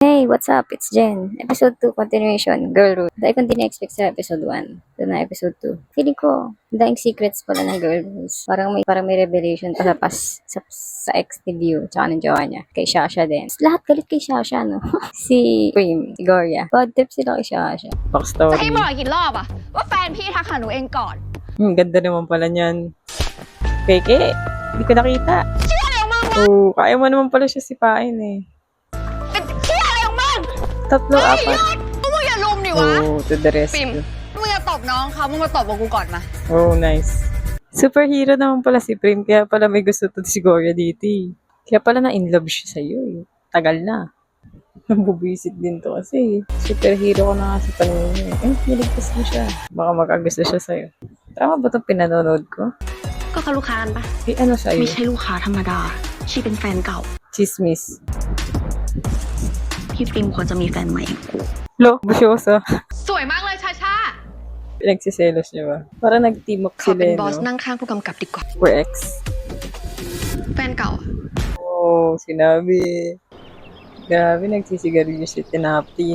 Hey, what's up? It's Jen. Episode 2 continuation, Girlhood. Dahil kung di na-expect sa episode 1, ito na episode 2. Feeling ko, daing secrets pala ng Girlhoods. Parang may revelation pa sa ex ni View, tsaka ng jowa niya. Kay Shasha din. Lahat galit kay Shasha, no? si Cream, si Gloria. Bad trip sila kay Shasha. จะ Backstory. ให้บอกกี่รอบอะว่าแฟนพี่ทักหาหนูเองก่อน Ganda naman pala niyan. Keke, hindi ko nakita. เชื่ออะไรของมึงวะ Oo, kaya mo naman pala siya sipain eh. เป็นเชื่ออะไรของมึง Tatlo, เฮ้ย apat. มึงอย่าลุมดิวะ Oh, to the ปิม rescue. มึงอย่าตบน้องเขามึงมาตบกับกูก่อนมา Oh, nice. Superhero naman pala si Prim, kaya pala may gusto to si Gloria dito eh. Kaya pala na in love siya sa'yo eh. Tagal na. Nabubisit din to kasi. Superhero ko na nga sa paningin niya eh. Niligtas mo siya. Baka magkagusto siya sa'yo. Tama ba itong pinanonood ko? ก็เขาลูกค้ากันปะ Eh, ano sa'yo? ไม่ใช่ลูกค้าธรรมดา ชีเป็นแฟนเก่า Chismis. พี่ฟิล์มควรจะมีแฟนใหม่อย่างกู Lo, busyoso. สวยมากเลยชาชา Pinagsiselos niya ba? Parang nag-team up ขอ sila เป็น eh, บอส no? นั่งข้างผู้กำกับดีกว่า We're ex. แฟนเก่าอะ Oh, sinabi. Grabe, nagsisigarilyo si Tinapti.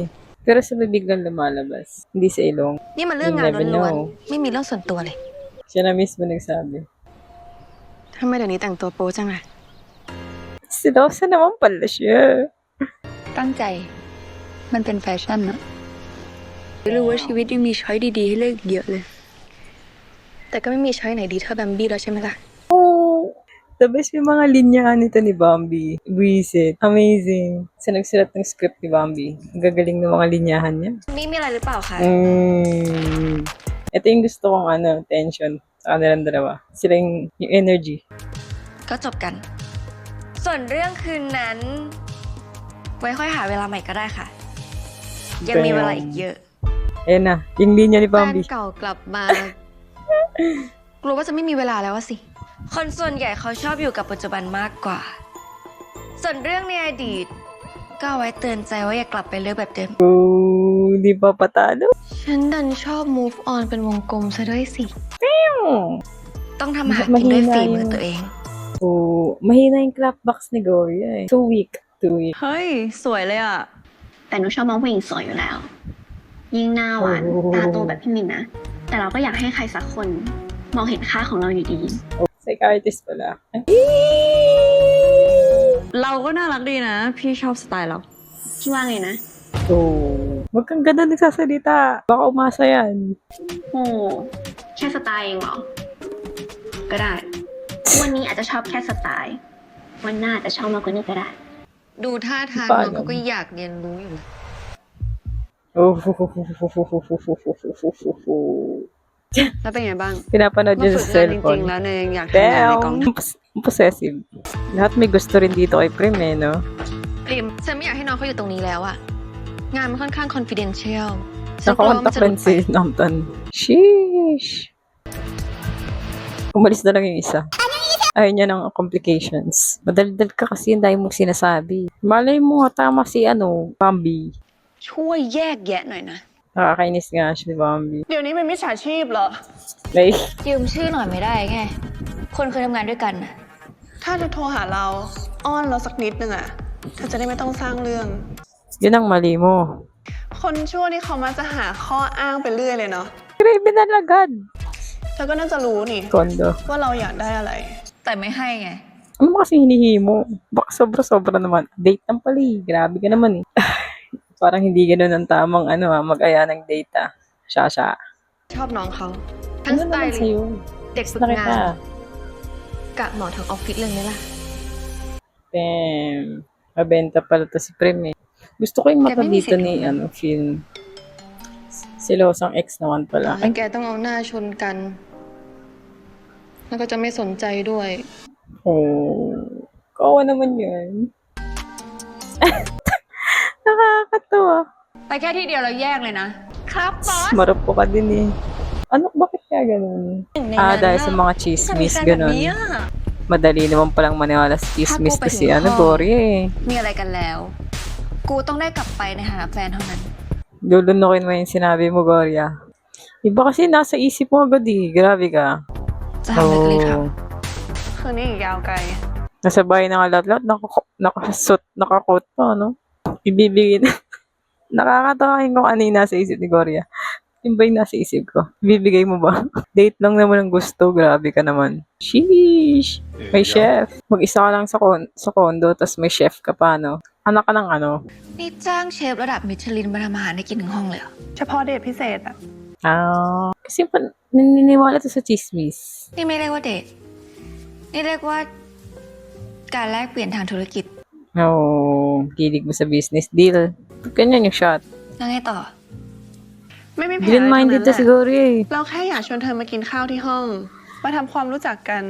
Pero sa bibig lang lumalabas. Hindi sa ilong. นี่มันเรื่องงาน You never ล้วน know. ๆไม่มีเรื่องส่วนตัวเลย Siya na mismo nagsabi. ทำไมเดี๋ยวนี้แต่งตัวโป๊จังอะ Silosa naman pala siya. ตั้งใจ มันเป็นแฟชั่นอะรู้ว่าชีวิตยังมีช้อยดีๆให้เลือกเยอะเลย แต่ก็ไม่มีช้อยไหนดีเท่าแบมบี้แล้วใช่ไหมล่ะ Oh, the best yung mga linyahan nito ni Bambi. Buisit. Amazing. Sa nagsulat ng script ni Bambi. Ang gagaling ng mga linyahan niya. นี่มีอะไรหรือเปล่าคะ Ito yung gusto kong tension sa kanilang dalawa. Sila yung energy. ก็จบกัน ส่วนเรื่องคืนนั้น ไว้ค่อยหาเวลาใหม่ก็ได้ค่ะ ยังมีเวลาอีกเยอะ Ayan na, yung linya ni แฟน Bambi. เก่ากลับมา กลัวว่าจะไม่มีเวลาแล้วอะสิ คนส่วนใหญ่เขาชอบอยู่กับปัจจุบันมากกว่า ส่วนเรื่องในอดีต ก็เอาไว้เตือนใจว่าอย่ากลับไปเลือกแบบเดิม Oh, di pa patalo. ฉันดันชอบ move on เป็นวงกลมซะด้วยสิ Hmm. ต้องทำอาหารกินด้วยฝีมือตัวเอง Oh, mahina yung clapbox ni Gloria eh. Too weak. Too weak. เฮ้ย สวยเลยอะ แต่หนูชอบมองผู้หญิงสวยอยู่แล้ว ยิ่งหน้าหวาน โอ้โห ตาโตแบบพี่มินนะ แต่เราก็อยากให้ใครสักคนมองเห็นค่าของเราอยู่ดี Oh, psychiatrist pala. เราก็น่ารักดีนะ พี่ชอบสไตล์เรา พี่ว่าไงนะ Oh, wag kang ganda nagsasalita. Baka umasa yan. โอ้แค่สไตล์เองเหรอ ก็ได้ วันนี้อาจจะชอบแค่สไตล์ วันหน้าอาจจะชอบมากกว่านี้ก็ได้ ดูท่าทาง ป้า น้องเขาก็อยากเรียนรู้อยู่นะ Oh, แล้วเป็นไงบ้าง pinapanood มา niya ฝึ sa กงานจริง cellphone. ๆ แล้วเนี่ยยังอยากทำงานในกอง Damn! Possessive. Lahat may gusto rin dito kay Prim eh, no? พิมฉันไม่อยากให้น้องเขาอยู่ตรงนี้แล้วอะงานมันค่อนข้าง confidential ฉันกลัวว่ามัน Nakakontak จะหลุ rin ดไป si Nampton. Sheesh! Umalis na lang yung isa. Ayaw niya ng complications. Madaldal ka kasi yung dahil mong sinasabi. Malay mo, tama si Bambi. ช่วยแยกแยะหน่อยนะ Nakakainis nga siya ni Bambi. เดี๋ยวนี้เป็นมิจฉาชีพเหรอ Like, ยืมชื่อหน่อยไม่ได้ไง คนเคยทำงานด้วยกันน่ะ ถ้าจะโทรหาเราอ้อนเราสักนิดนึงอะเธอจะได้ไม่ต้องสร้างเรื่อง yun ang mali mo. คนชั่วนี่เขามักจะหาข้ออ้างไปเรื่อยเลยเนาะ Grabe na lagad. เธอก็น่าจะรู้นี่ Kondo. ว่าเราอยากได้อะไร แต่ไม่ให้ไง Ano ba kasi hinihimo? Baka sobra-sobra naman. Date lang pala eh. Grabe ka naman eh. Parang hindi ganun ang tamang mag-aya ng date ah. Shasha. ชอบน้องเขา ทั้ง Ano สไต naman ล์ sa'yo? เด็กฝึก Gusto งาน kita. กะเหมาะทั้งออฟฟิศเลยไหมล่ะ Damn. Mabenta pala to si Prim eh. Gusto ko yung mata Kaya may dito isip ni naman. film. Silosang ex naman ต่อ pala. ให้แกต้องเอาหน้าชนกัน แล้วก็จะไม่สนใจด้วย Oh. Kawa naman yun. Nakakatawa. ไปแค่ที่เดียวแล้วแยกเลยนะ ครับบอส Marupo ka din eh. Ano, bakit kaya ganun? Dahil sa mga chismis, ganun. Madali naman palang maniwala sa chismis Ako pa kasi yung Gloria eh. มีอะไรกันแล้ว กูต้องได้กลับไปในฐานะแฟนเท่านั้น Lulunukin mo yung sinabi mo, Gloria. Iba kasi nasa isip mo agad eh. Grabe ka. จะทำอะไรก็รีบท คืนนี้อีกยาวไกล Nasa bahay na nga lahat-lahat. Nakasut, nakakot pa, no? Ibibigay na. Nakakatawa yung kung ano yung nasa isip ni Gloria. Yung ba yung nasa isip ko? Ibibigay mo ba? Date lang naman ang gusto. Grabe ka naman. Sheesh! May chef. Mag-isa ka lang sa condo, tas may chef ka pa, no? Anak ka ng ano? นี่จ้างเชฟระดับมิชลินมาทำอาหารให้กินถึงห้องเลยเหรอ เฉพาะเดทพิเศษอะ Kasi pa, naniniwala to sa chismis. นี่ไม่เรียกว่าเดทนี่เรียกว่าการแลกเปลี่ยนทางธุรกิจ Kilig mo sa business deal. Ganyan yung shot. แล้วไงต่อ ไม่มีแผนอะไรทั้ง Green-minded นั้น to แห siguro ละ eh. เราแค่อยากชวนเธอมากินข้าวที่ห้อง มาทำความรู้จักกัน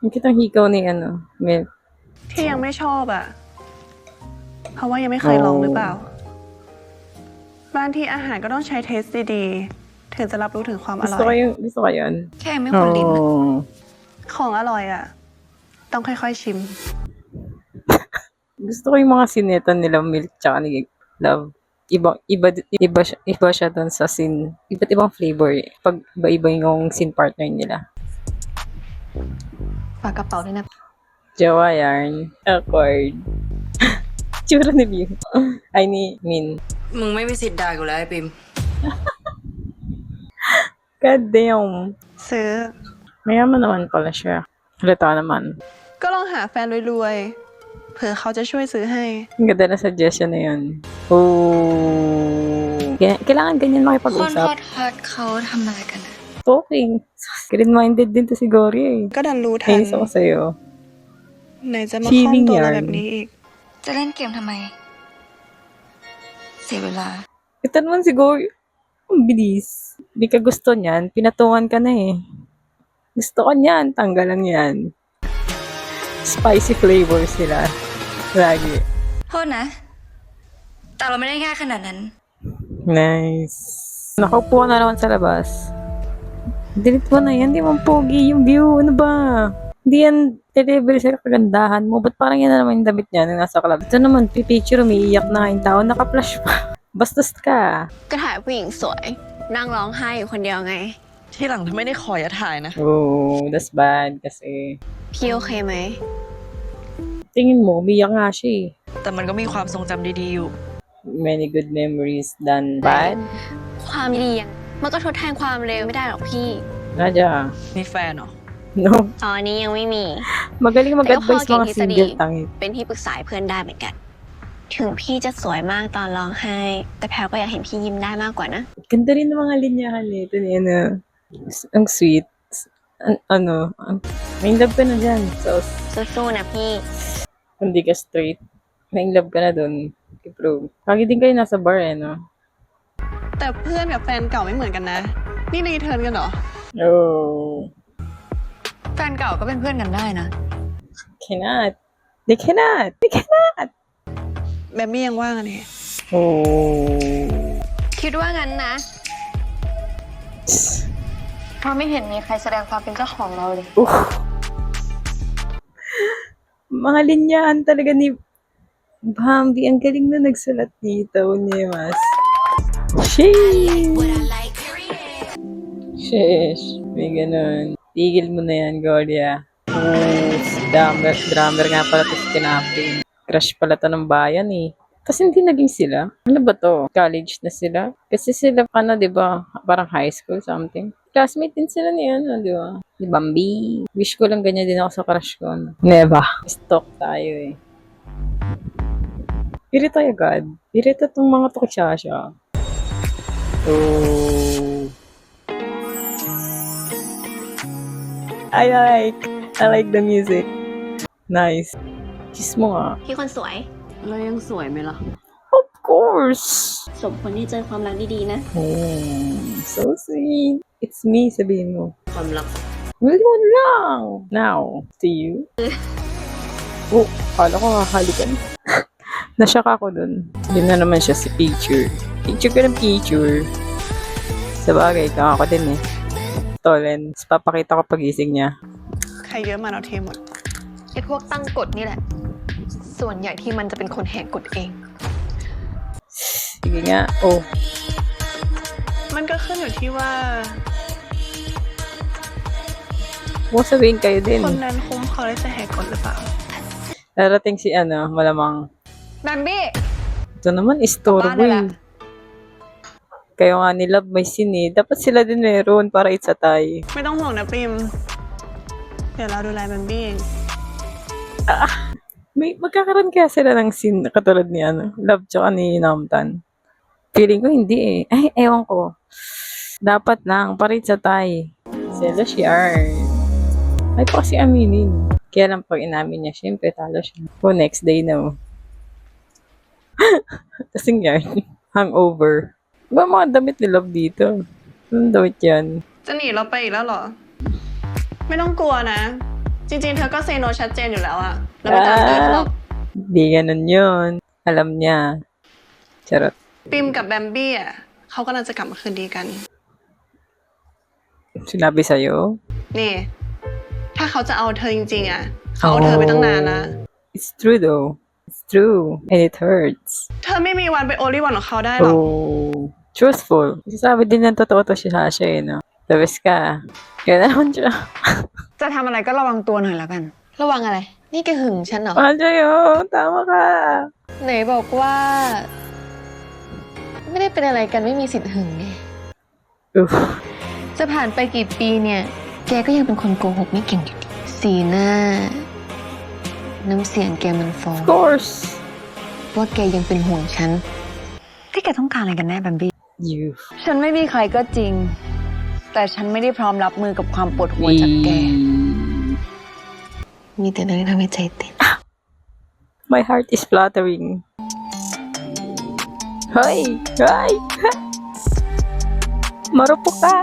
Yung kitang hikaw ni ano, Milk. ที่ยังไม่ชอบอะเพราะว่ายังไม่เคยลองหรือเปล่า บางทีอาหารก็ต้องใช้เทสดีๆ ถึงจะรับรู้ถึงความอร่อย Gusto ko yun. แค่ยังไม่คนลิ้นนะ ของอร่อยอะต้องค่อยๆชิม Gusto ko yung mga sinetan nila, Milk, tsaka ni Love. Iba siya dun sa sin. Iba't ibang flavor eh. Pag iba-iba yung sin partner nila. ฝากกระเป๋าด้วยนะ Jowa yarn. Accord. Tsura ni View. Ay, ni Min. มึงไม่มีสิทธิ์ด่ากูแล้วไอ้ปิม God damn. ซื้อ Mayaman naman pala siya. Halata naman. ก็ลองหาแฟนรวยๆ เผื่อเขาจะช่วยซื้อให้ Ang ganda na suggestion na yun. Oh. Kailangan ganyan คนฮอ makipag-usap. ตฮอตเขาทำอะไรกันนะ Talking. Green-minded din to si Gory eh. ก็ดันรู้ทัน Nainis ako sa'yo. ไหนจะมา Feeling คล่อมตัวเรา yarn แบบนี้อีก จะเล่นเกมทำไม เสียเวลา Ito naman si Gory. Ang bilis. Di ka gusto niyan, pinatungan ka na eh. Gusto ko niyan, tanggalan yan. Spicy flavor sila. Lagi. โทษนะ แต่เราไม่ได้ง่ายขนาดนั้น Nice. Nakaupo ka na naman sa labas. Delete mo na yan. Di mo pogi yung view. Ano ba? Hindi yan delivery sa kagandahan mo. Ba't parang yan na naman yung damit niya nung nasa club? Ito naman, pipicture, umiiyak na yung tao. Naka-flash pa. Bastos ka. ก็ถ่ายผู้หญิงสวย นั่งร้องไห้อยู่คนเดียวไง ที่หลังถ้าไม่ได้ขออย่าถ่ายนะ Oh, that's bad kasi. พี่โอเคไหม Tingin mo, umiyak nga siya eh. แต่มันก็มีความทรงจำดีๆอยู่ Many good memories than bad. ความดียังมันก็ทดแทนความเร็วไม่ได้หรอกพี่ Nadya. มีแฟนเหรอ No. ตอนนี้ยังไม่มี Magaling mag-advise Pero mga okay, single Tisa, tangit. เป็นที่ปรึกษาให้เพื่อนได้เหมือนกัน ถึงพี่จะสวยมากตอนร้องไห้ แต่แพลก็อยากเห็นพี่ยิ้มได้มากกว่านะ Ganda rin ng mga linyahan nito ni ano. Ang sweet. May love ka na dyan. So, สู้ๆนะพี่ kung di ka straight, may love ka na dun. I-prove. Lagi din kayo nasa bar eh, no? แต่เพื่อนกับแฟนเก่าไม่เหมือนกันนะ นี่รีเทิร์นกันเหรอ Oh. แฟนเก่าก็เป็นเพื่อนกันได้นะ Cannot. They cannot. They cannot. แบบมี่ยังว่างอะนี่ Oh. คิดว่างั้นนะ เพราะไม่เห็นมีใครแสดงความเป็นเจ้าของเราเลย Mga linyahan talaga ni Bambi. Ang galing na nagsulat dito. Unyemas. Sheesh. Sheesh. May ganun. Tigil mo na yan, Gloria. Oh, drummer nga pala to si Tinapi. Crush pala to ng bayan eh. Kasi hindi naging sila. Ano ba to? College na sila? Kasi sila di ba? Parang high school something. Classmate din sila ni di ba? Ni Bambi. Wish ko lang ganyan din ako sa crush ko. Never. Stalk tayo eh. Piri tayo agad. Piri itong mga toksasya. Oh. I like the music. Nice. Kiss mo nga. พี่คนสวย แล้วยังสวยไหมล่ะ Of course. สมควรที่เจอความรักดีๆนะ Oh, so sweet. It's me, sabihin mo. ความรัก Million lang. Now, see you. Oh, kala ko hahalikan. Nasyak ako dun. Yun na naman siya si Picture. Picture ka ng picture. Sa bagay, ako din eh. Tolen. Papakita ko pagising niya. ใครเยอะมาเอาเทหมด ไอ้พวกตั้งกฎนี่แหละ ส่วนใหญ่ที่มันจะเป็นคนแหกกฎเอง Sige nga. Oh. มันก็ขึ้นอยู่ที่ว่า Huwag sabihin kayo din. คนนั้นคุ้มพอที่จะแหกกฎหรือเปล่า Darating si malamang. แบมบี้ Ito naman, istorbo Paano eh. Kaya nga ni Love may scene eh. Dapat sila din meron para itsatay. ไม่ต้องห่วงนะปริม เดี๋ยวเราดูแลแบมบี้เอง Magkakaroon kaya sila ng scene na katulad ni Love tsaka ni Namtan. Feeling ko hindi eh. Ay, ewan ko. Dapat lang, para itsatay. Sela siya. Ay pa kasi aminin. Kaya lang pag inamin niya, syempre talo siya. O next day na. Kasing yan. Hangover. Ba mga damit ni Love dito? Anong damit yan? จะหนีเราไปอีกแล้วเหรอ ไม่ต้องกลัวนะ จริงๆ เธอก็เซโนชัดเจนอยู่แล้วอะเราไม่ตามเธอหรอก Di ganun yun. Alam niya. Charot. ปิมกับแบมบี้อะเขากำลังจะกลับมาคืนดีกัน Sinabi sa'yo? นี่ ถ้าเขาจะเอาเธอจริงๆอะเขาเอาเธอไปตั้งนานละ It's true though. It's true. And it hurts. เธอไม่มีวันเป็น only one ของเขาได้หรอก Oh. Truthful. Sabi din ng totoo to si Sasha eh, no? Labis ka. Kaya naman siya. จะทำอะไรก็ระวังตัวหน่อยแล้วกัน ระวังอะไร นี่แกหึงฉันเหรอ Mahal sa'yo. Tama ka. ไหนบอกว่า ไม่ได้เป็นอะไรกันไม่มีสิทธิ์หึงไง Oof. จะผ่านไปกี่ปีเนี่ย แกก็ยังเป็นคนโกหกไม่เก่งอยู่ดี สีหน้า น้ำเสียงแกมันฟ้อง Of course. ว่าแกยังเป็นห่วงฉัน ที่แกต้องการอะไรกันแน่แบมบี้ You. ฉันไม่มีใครก็จริง แต่ฉันไม่ได้พร้อมรับมือกับความปวดหัวจากแก มีแต่เรื่องที่ทำให้ใจเต้น My heart is fluttering. Hoy! Hoy! Marupok ka!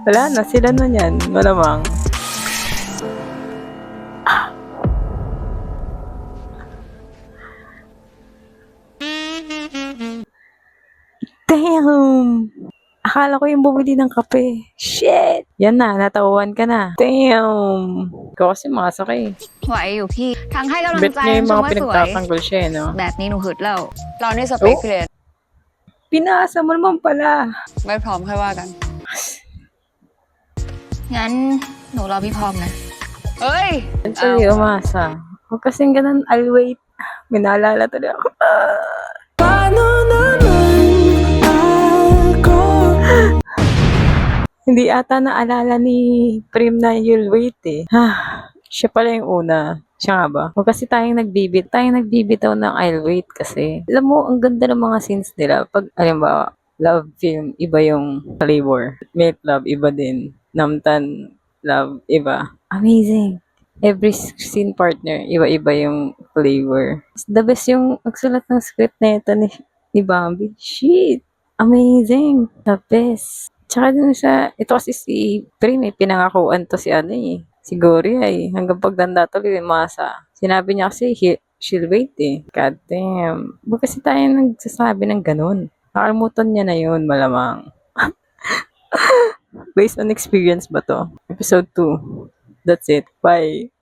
Wala na, sila na yan. Malamang. Damn! Akala ko yung bumili ng kape. Shit! Yan na, natauhan ka na. Damn! Ikaw kasi masakay. ไหวอยู่พี่ ทั้งให้กำลัง Bet ใจ niya yung ชม mga ว่าสวย pinagtatanggol siya eh, no? แบบนี้หนูหึดแล้ว เรานี่สเปค Oh. เลย Pinasa mo naman pala. ไม่พร้อมค่อยว่ากัน งั้นหนูรอพี่พร้อมนะ เฮ้ย Actually, umasa. Huwag kasing ganun, I'll wait. May naalala tuloy ako. Paano naman ako? Hindi ata naalala ni Prim na you'll wait eh. Siya pala yung una. Siya nga ba? Huwag kasi tayong nagbibitaw ng I'll wait kasi. Alam mo, ang ganda ng mga scenes nila. Pag, alam ba, love film, iba yung flavor. Milk love, iba din. Namtan love, iba. Amazing. Every scene partner, iba-iba yung flavor. The best yung magsulat ng script na ito ni Bambi. Shit! Amazing! The best. Tsaka dun sa, ito kasi si Prim eh, pinangakuan to si si Gloria eh. Hanggang pagdanda tuloy, masa. Sinabi niya kasi, she'll wait eh. God damn. Ba't kasi tayo nagsasabi ng ganun? Nakalimutan niya na yun, malamang. Based on experience ba to? Episode 2. That's it. Bye.